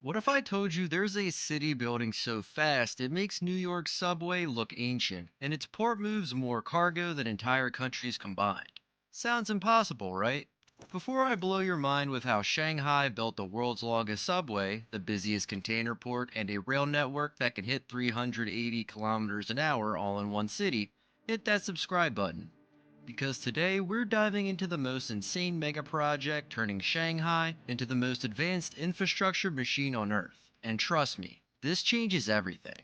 What if I told you there's a city building so fast it makes New York's subway look ancient, and its port moves more cargo than entire countries combined? Sounds impossible, right? Before I blow your mind with how Shanghai built the world's longest subway, the busiest container port, and a rail network that can hit 380 kilometers an hour all in one city, hit that subscribe button because today we're diving into the most insane mega project turning Shanghai into the most advanced infrastructure machine on Earth. And trust me, this changes everything.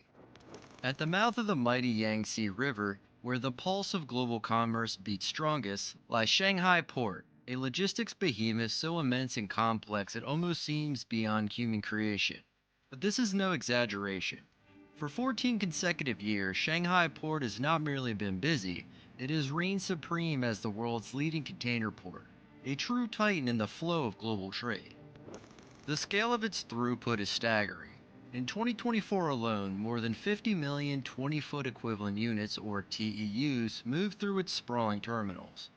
At the mouth of the mighty Yangtze River, where the pulse of global commerce beats strongest, lies Shanghai Port, a logistics behemoth so immense and complex it almost seems beyond human creation. But this is no exaggeration. For 14 consecutive years, Shanghai Port has not merely been busy, it has reigned supreme as the world's leading container port, a true titan in the flow of global trade. The scale of its throughput is staggering. In 2024 alone, more than 50 million 20-foot equivalent units, or TEUs, moved through its sprawling terminals.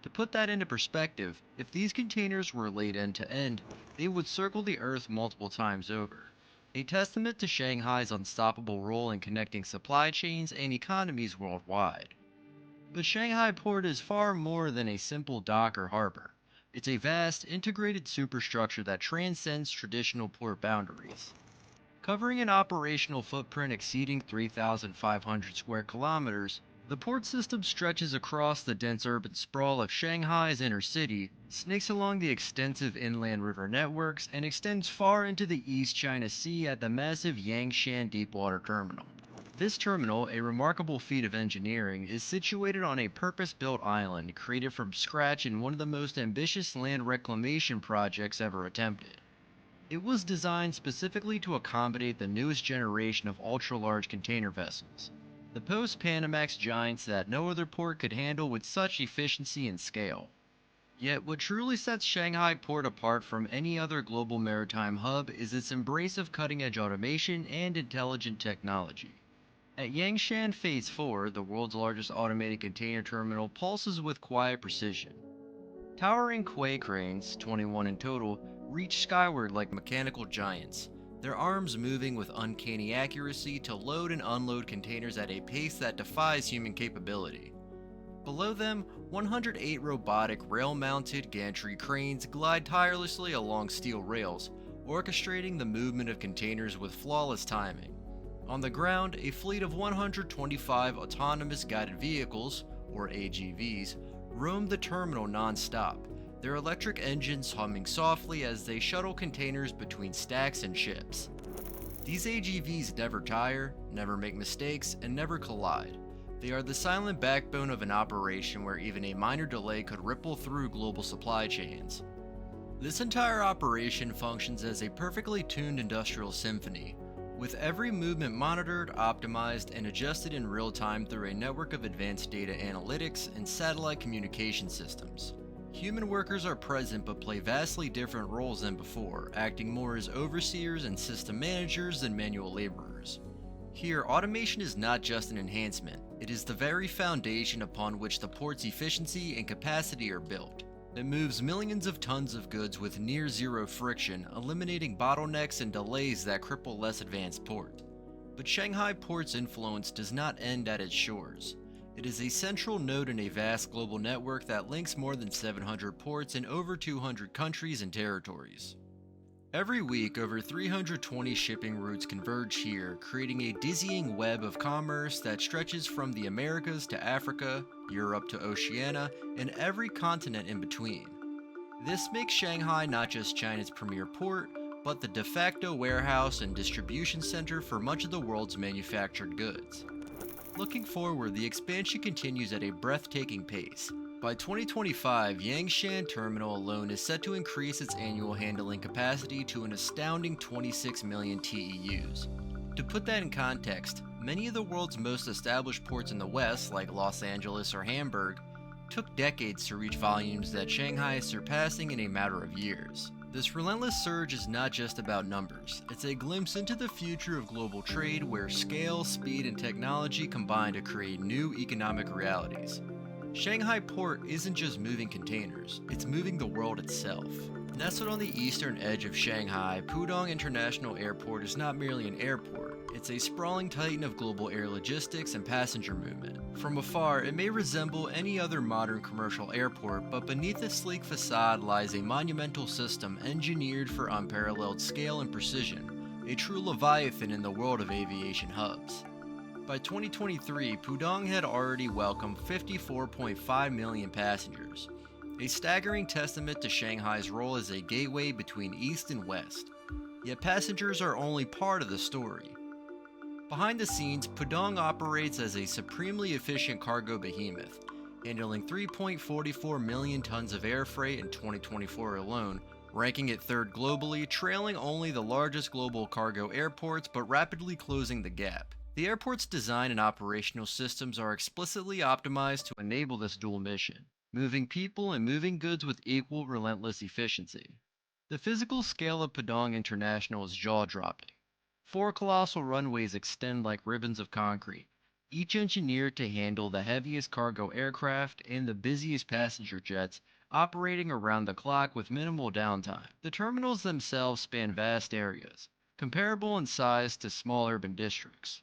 To put that into perspective, if these containers were laid end to end, they would circle the Earth multiple times over. A testament to Shanghai's unstoppable role in connecting supply chains and economies worldwide. But Shanghai Port is far more than a simple dock or harbor. It's a vast, integrated superstructure that transcends traditional port boundaries. Covering an operational footprint exceeding 3,500 square kilometers, the port system stretches across the dense urban sprawl of Shanghai's inner city, snakes along the extensive inland river networks, and extends far into the East China Sea at the massive Yangshan Deepwater Terminal. This terminal, a remarkable feat of engineering, is situated on a purpose built island created from scratch in one of the most ambitious land reclamation projects ever attempted. It was designed specifically to accommodate the newest generation of ultra large container vessels, the post Panamax giants that no other port could handle with such efficiency and scale. Yet, what truly sets Shanghai Port apart from any other global maritime hub is its embrace of cutting edge automation and intelligent technology. At Yangshan Phase 4, the world's largest automated container terminal pulses with quiet precision. Towering quay cranes, 21 in total, reach skyward like mechanical giants, their arms moving with uncanny accuracy to load and unload containers at a pace that defies human capability. Below them, 108 robotic rail mounted gantry cranes glide tirelessly along steel rails, orchestrating the movement of containers with flawless timing. On the ground, a fleet of 125 autonomous guided vehicles, or AGVs, roam the terminal non-stop, their electric engines humming softly as they shuttle containers between stacks and ships. These AGVs never tire, never make mistakes, and never collide. They are the silent backbone of an operation where even a minor delay could ripple through global supply chains. This entire operation functions as a perfectly tuned industrial symphony, with every movement monitored, optimized, and adjusted in real time through a network of advanced data analytics and satellite communication systems. Human workers are present but play vastly different roles than before, acting more as overseers and system managers than manual laborers. Here, automation is not just an enhancement, it is the very foundation upon which the port's efficiency and capacity are built. It moves millions of tons of goods with near zero friction, eliminating bottlenecks and delays that cripple less advanced ports. But Shanghai Port's influence does not end at its shores. It is a central node in a vast global network that links more than 700 ports in over 200 countries and territories. Every week, over 320 shipping routes converge here, creating a dizzying web of commerce that stretches from the Americas to Africa, Europe to Oceania, and every continent in between. This makes Shanghai not just China's premier port, but the de facto warehouse and distribution center for much of the world's manufactured goods. Looking forward, the expansion continues at a breathtaking pace. By 2025, Yangshan Terminal alone is set to increase its annual handling capacity to an astounding 26 million TEUs. To put that in context, many of the world's most established ports in the West, like Los Angeles or Hamburg, took decades to reach volumes that Shanghai is surpassing in a matter of years. This relentless surge is not just about numbers, it's a glimpse into the future of global trade where scale, speed, and technology combine to create new economic realities. Shanghai Port isn't just moving containers, it's moving the world itself. Nestled on the eastern edge of Shanghai, Pudong International Airport is not merely an airport, it's a sprawling titan of global air logistics and passenger movement. From afar, it may resemble any other modern commercial airport, but beneath its sleek facade lies a monumental system engineered for unparalleled scale and precision, a true leviathan in the world of aviation hubs. By 2023, Pudong had already welcomed 54.5 million passengers, a staggering testament to Shanghai's role as a gateway between East and West. Yet passengers are only part of the story. Behind the scenes, Pudong operates as a supremely efficient cargo behemoth, handling 3.44 million tons of air freight in 2024 alone, ranking it third globally, trailing only the largest global cargo airports but rapidly closing the gap. The airport's design and operational systems are explicitly optimized to enable this dual mission, moving people and moving goods with equal relentless efficiency. The physical scale of Pudong International is jaw-dropping. 4 colossal runways extend like ribbons of concrete, each engineered to handle the heaviest cargo aircraft and the busiest passenger jets, operating around the clock with minimal downtime. The terminals themselves span vast areas, comparable in size to small urban districts.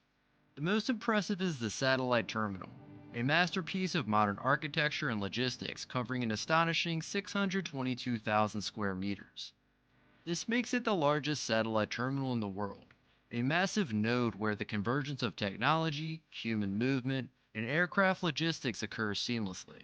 The most impressive is the satellite terminal, a masterpiece of modern architecture and logistics covering an astonishing 622,000 square meters. This makes it the largest satellite terminal in the world, a massive node where the convergence of technology, human movement, and aircraft logistics occurs seamlessly.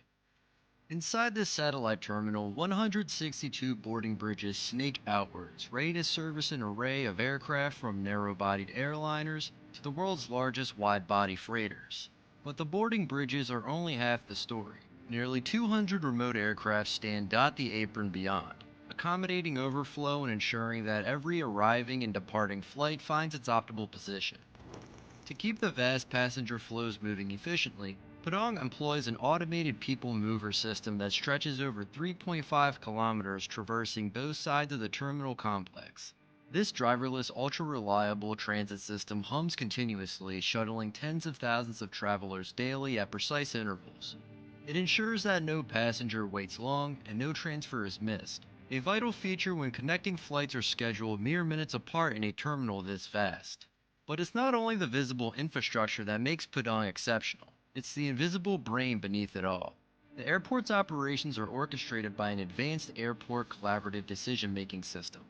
Inside this satellite terminal, 162 boarding bridges snake outwards, ready to service an array of aircraft from narrow-bodied airliners to the world's largest wide-body freighters. But the boarding bridges are only half the story. Nearly 200 remote aircraft stand dot the apron beyond, accommodating overflow and ensuring that every arriving and departing flight finds its optimal position. To keep the vast passenger flows moving efficiently, Pudong employs an automated people mover system that stretches over 3.5 kilometers, traversing both sides of the terminal complex. This driverless, ultra-reliable transit system hums continuously, shuttling tens of thousands of travelers daily at precise intervals. It ensures that no passenger waits long and no transfer is missed, a vital feature when connecting flights are scheduled mere minutes apart in a terminal this vast. But it's not only the visible infrastructure that makes Pudong exceptional. It's the invisible brain beneath it all. The airport's operations are orchestrated by an advanced airport collaborative decision-making system,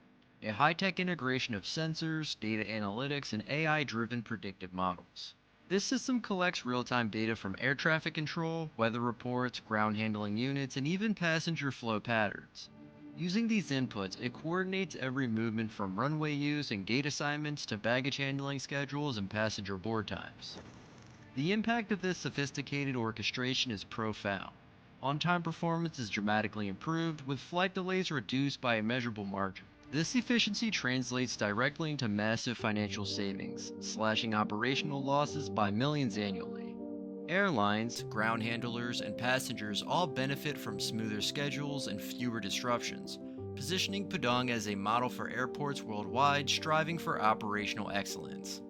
a high-tech integration of sensors, data analytics, and AI-driven predictive models. This system collects real-time data from air traffic control, weather reports, ground handling units, and even passenger flow patterns. Using these inputs, it coordinates every movement from runway use and gate assignments to baggage handling schedules and passenger board times. The impact of this sophisticated orchestration is profound. On-time performance is dramatically improved, with flight delays reduced by a measurable margin. This efficiency translates directly into massive financial savings, slashing operational losses by millions annually. Airlines, ground handlers, and passengers all benefit from smoother schedules and fewer disruptions, positioning Pudong as a model for airports worldwide striving for operational excellence.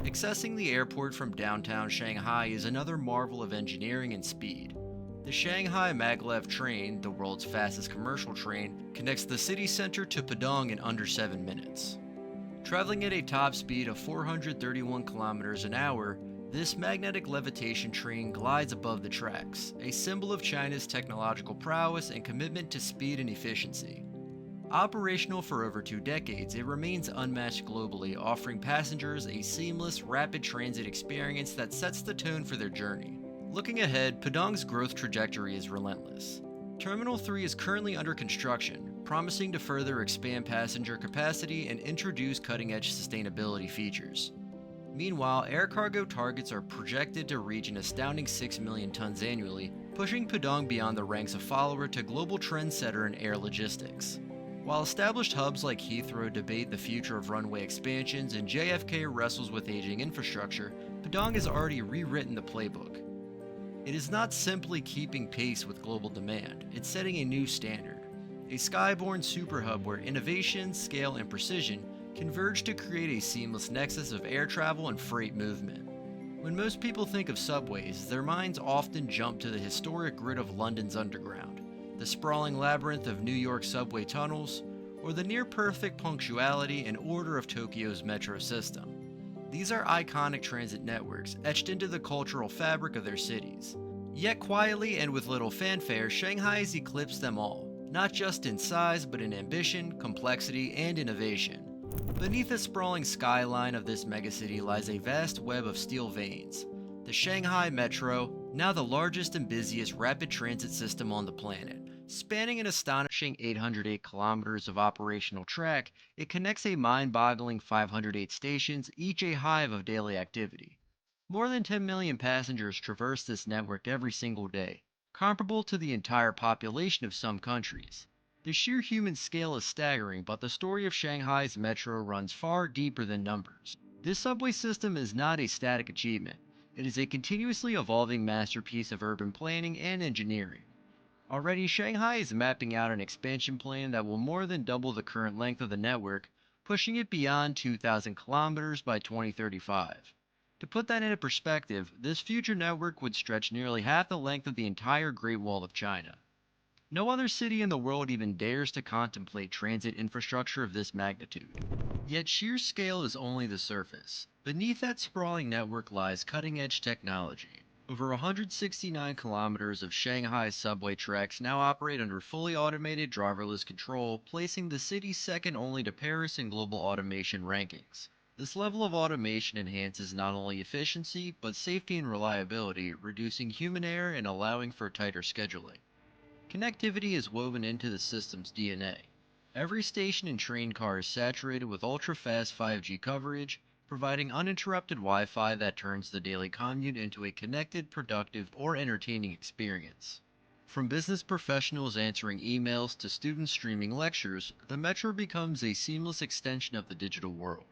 Accessing the airport from downtown Shanghai is another marvel of engineering and speed. The Shanghai Maglev train, the world's fastest commercial train, connects the city center to Pudong in under 7 minutes. Traveling at a top speed of 431 kilometers an hour, this magnetic levitation train glides above the tracks, a symbol of China's technological prowess and commitment to speed and efficiency. Operational for over 2 decades, it remains unmatched globally, offering passengers a seamless, rapid transit experience that sets the tone for their journey. Looking ahead, Pudong's growth trajectory is relentless. Terminal 3 is currently under construction, promising to further expand passenger capacity and introduce cutting-edge sustainability features. Meanwhile, air cargo targets are projected to reach an astounding 6 million tons annually, pushing Pudong beyond the ranks of follower to global trendsetter in air logistics. While established hubs like Heathrow debate the future of runway expansions and JFK wrestles with aging infrastructure, Pudong has already rewritten the playbook. It is not simply keeping pace with global demand, it's setting a new standard. A skyborne superhub where innovation, scale, and precision converge to create a seamless nexus of air travel and freight movement. When most people think of subways, their minds often jump to the historic grid of London's underground. the sprawling labyrinth of New York subway tunnels, or the near perfect punctuality and order of Tokyo's metro system. These are iconic transit networks etched into the cultural fabric of their cities. Yet quietly and with little fanfare, Shanghai has eclipsed them all, not just in size but in ambition, complexity, and innovation. Beneath the sprawling skyline of this megacity lies a vast web of steel veins. The Shanghai Metro, now the largest and busiest rapid transit system on the planet. Spanning an astonishing 808 kilometers of operational track, it connects a mind-boggling 508 stations, each a hive of daily activity. More than 10 million passengers traverse this network every single day, comparable to the entire population of some countries. The sheer human scale is staggering, but the story of Shanghai's metro runs far deeper than numbers. This subway system is not a static achievement. It is a continuously evolving masterpiece of urban planning and engineering. Already, Shanghai is mapping out an expansion plan that will more than double the current length of the network, pushing it beyond 2,000 kilometers by 2035. To put that into perspective, this future network would stretch nearly half the length of the entire Great Wall of China. No other city in the world even dares to contemplate transit infrastructure of this magnitude. Yet sheer scale is only the surface. Beneath that sprawling network lies cutting edge technology. Over 169 kilometers of Shanghai subway tracks now operate under fully automated driverless control, placing the city second only to Paris in global automation rankings. This level of automation enhances not only efficiency, but safety and reliability, reducing human error and allowing for tighter scheduling. Connectivity is woven into the system's DNA. Every station and train car is saturated with ultra-fast 5G coverage, providing uninterrupted Wi-Fi that turns the daily commute into a connected, productive, or entertaining experience. From business professionals answering emails to students streaming lectures, the metro becomes a seamless extension of the digital world.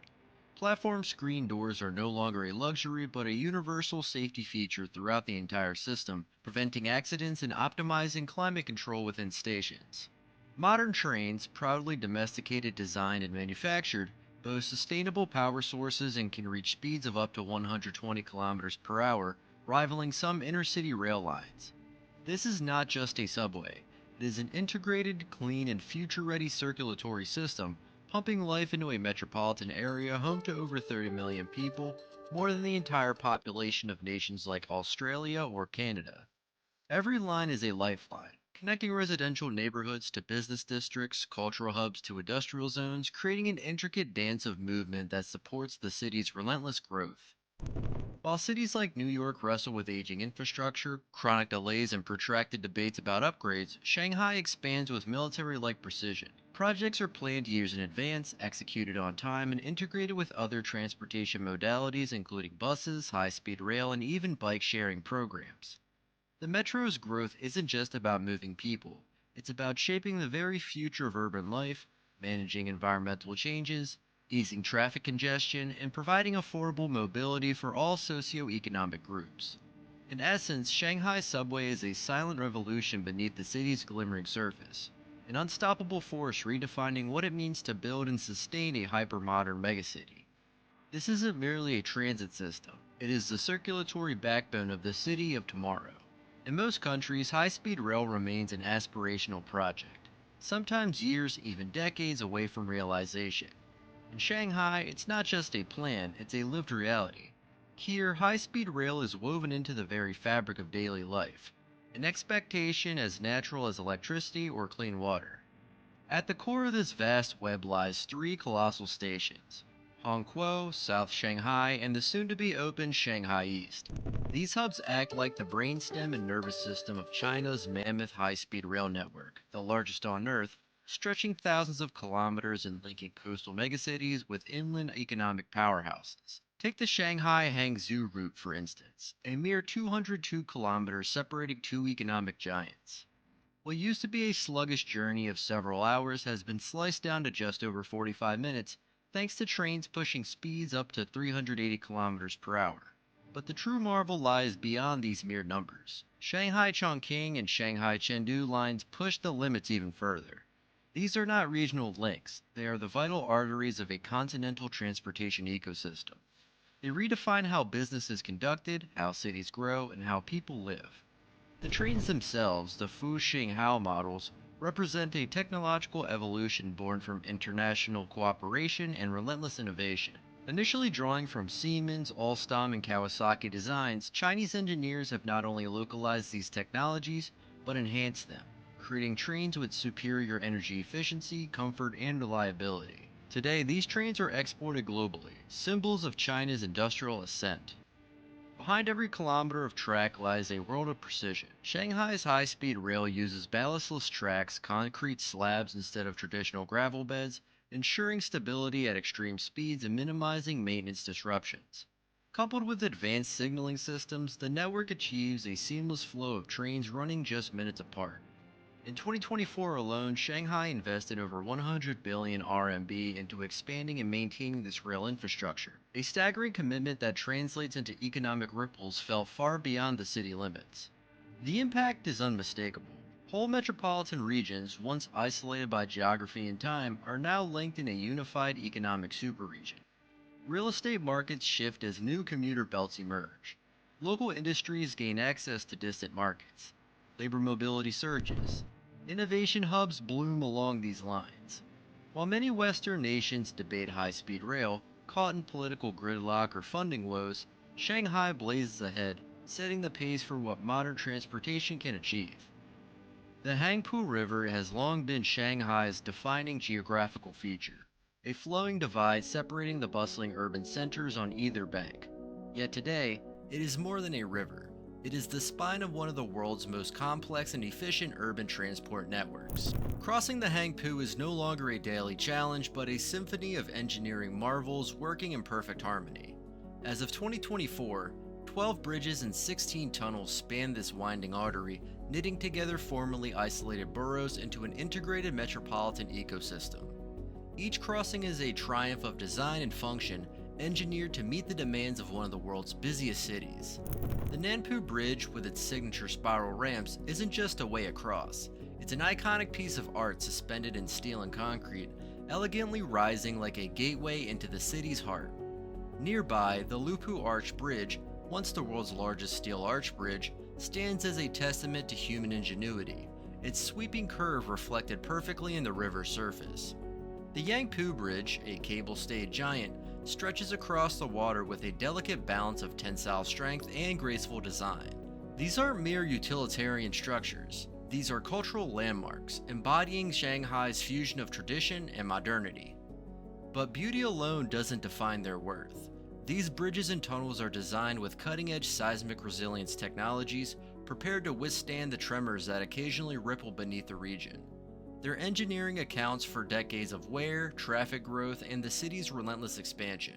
Platform screen doors are no longer a luxury but a universal safety feature throughout the entire system, preventing accidents and optimizing climate control within stations. Modern trains, proudly domesticated, designed, and manufactured, boast sustainable power sources and can reach speeds of up to 120 kilometers per hour, rivaling some intercity rail lines. This is not just a subway. It is an integrated, clean, and future-ready circulatory system, pumping life into a metropolitan area home to over 30 million people, more than the entire population of nations like Australia or Canada. Every line is a lifeline, connecting residential neighborhoods to business districts, cultural hubs to industrial zones, creating an intricate dance of movement that supports the city's relentless growth. While cities like New York wrestle with aging infrastructure, chronic delays, and protracted debates about upgrades, Shanghai expands with military like precision. Projects are planned years in advance, executed on time, and integrated with other transportation modalities, including buses, high speed rail, and even bike sharing programs. The metro's growth isn't just about moving people, it's about shaping the very future of urban life, managing environmental changes, easing traffic congestion, and providing affordable mobility for all socioeconomic groups. In essence, Shanghai's subway is a silent revolution beneath the city's glimmering surface, an unstoppable force redefining what it means to build and sustain a hypermodern megacity. This isn't merely a transit system, it is the circulatory backbone of the city of tomorrow. In most countries, high speed rail remains an aspirational project, sometimes years, even decades away from realization. In Shanghai, it's not just a plan, it's a lived reality. Here, high speed rail is woven into the very fabric of daily life, an expectation as natural as electricity or clean water. At the core of this vast web lies three colossal stations: Hongqiao, South Shanghai, and the soon to be open Shanghai East. These hubs act like the brainstem and nervous system of China's mammoth high speed rail network, the largest on Earth, stretching thousands of kilometers and linking coastal megacities with inland economic powerhouses. Take the Shanghai Hangzhou route, for instance, a mere 202 kilometers separating two economic giants. What used to be a sluggish journey of several hours has been sliced down to just over 45 minutes, thanks to trains pushing speeds up to 380 kilometers per hour. But the true marvel lies beyond these mere numbers. Shanghai Chongqing and Shanghai Chengdu lines push the limits even further. These are not regional links, they are the vital arteries of a continental transportation ecosystem. They redefine how business is conducted, how cities grow, and how people live. The trains themselves, the Fu Hao models, represent a technological evolution born from international cooperation and relentless innovation. Initially drawing from Siemens, Alstom, and Kawasaki designs, Chinese engineers have not only localized these technologies, but enhanced them, creating trains with superior energy efficiency, comfort, and reliability. Today, these trains are exported globally, symbols of China's industrial ascent. Behind every kilometer of track lies a world of precision. Shanghai's high speed rail uses ballastless tracks, concrete slabs instead of traditional gravel beds, ensuring stability at extreme speeds and minimizing maintenance disruptions. Coupled with advanced signaling systems, the network achieves a seamless flow of trains running just minutes apart. In 2024 alone, Shanghai invested over 100 billion RMB into expanding and maintaining this rail infrastructure, a staggering commitment that translates into economic ripples felt far beyond the city limits. The impact is unmistakable. Whole metropolitan regions, once isolated by geography and time, are now linked in a unified economic superregion. Real estate markets shift as new commuter belts emerge. Local industries gain access to distant markets. Labor mobility surges. Innovation hubs bloom along these lines. While many Western nations debate high speed rail, caught in political gridlock or funding woes, Shanghai blazes ahead, setting the pace for what modern transportation can achieve. The Hangpu River has long been Shanghai's defining geographical feature, a flowing divide separating the bustling urban centers on either bank. Yet today, it is more than a river. It is the spine of one of the world's most complex and efficient urban transport networks. Crossing the Hangpu is no longer a daily challenge, but a symphony of engineering marvels working in perfect harmony. As of 2024, 12 bridges and 16 tunnels span this winding artery, knitting together formerly isolated boroughs into an integrated metropolitan ecosystem. Each crossing is a triumph of design and function, engineered to meet the demands of one of the world's busiest cities. The Nanpu Bridge, with its signature spiral ramps, isn't just a way across. It's an iconic piece of art suspended in steel and concrete, elegantly rising like a gateway into the city's heart. Nearby, the Lupu Arch Bridge, once the world's largest steel arch bridge, stands as a testament to human ingenuity, its sweeping curve reflected perfectly in the river's surface. The Yangpu Bridge, a cable-stayed giant, stretches across the water with a delicate balance of tensile strength and graceful design. These aren't mere utilitarian structures. These are cultural landmarks, embodying Shanghai's fusion of tradition and modernity. But beauty alone doesn't define their worth. These bridges and tunnels are designed with cutting-edge seismic resilience technologies, prepared to withstand the tremors that occasionally ripple beneath the region. Their engineering accounts for decades of wear, traffic growth, and the city's relentless expansion.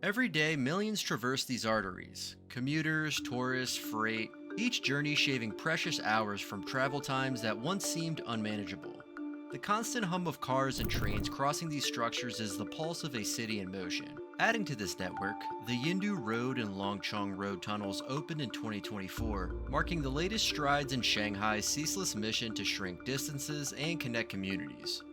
Every day, millions traverse these arteries. Commuters, tourists, freight, each journey shaving precious hours from travel times that once seemed unmanageable. The constant hum of cars and trains crossing these structures is the pulse of a city in motion. Adding to this network, the Yindu Road and Longchong Road tunnels opened in 2024, marking the latest strides in Shanghai's ceaseless mission to shrink distances and connect communities.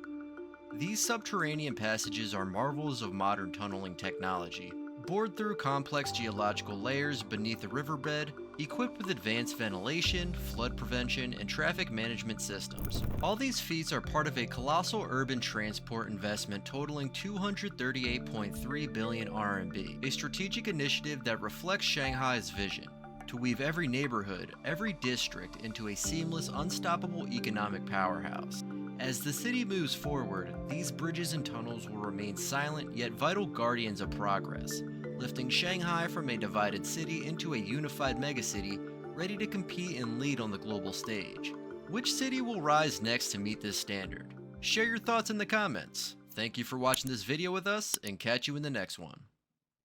These subterranean passages are marvels of modern tunneling technology, bored through complex geological layers beneath the riverbed, equipped with advanced ventilation, flood prevention, and traffic management systems. All these feats are part of a colossal urban transport investment totaling 238.3 billion RMB, a strategic initiative that reflects Shanghai's vision to weave every neighborhood, every district into a seamless, unstoppable economic powerhouse. As the city moves forward, these bridges and tunnels will remain silent yet vital guardians of progress, lifting Shanghai from a divided city into a unified megacity ready to compete and lead on the global stage. Which city will rise next to meet this standard? Share your thoughts in the comments. Thank you for watching this video with us, and catch you in the next one.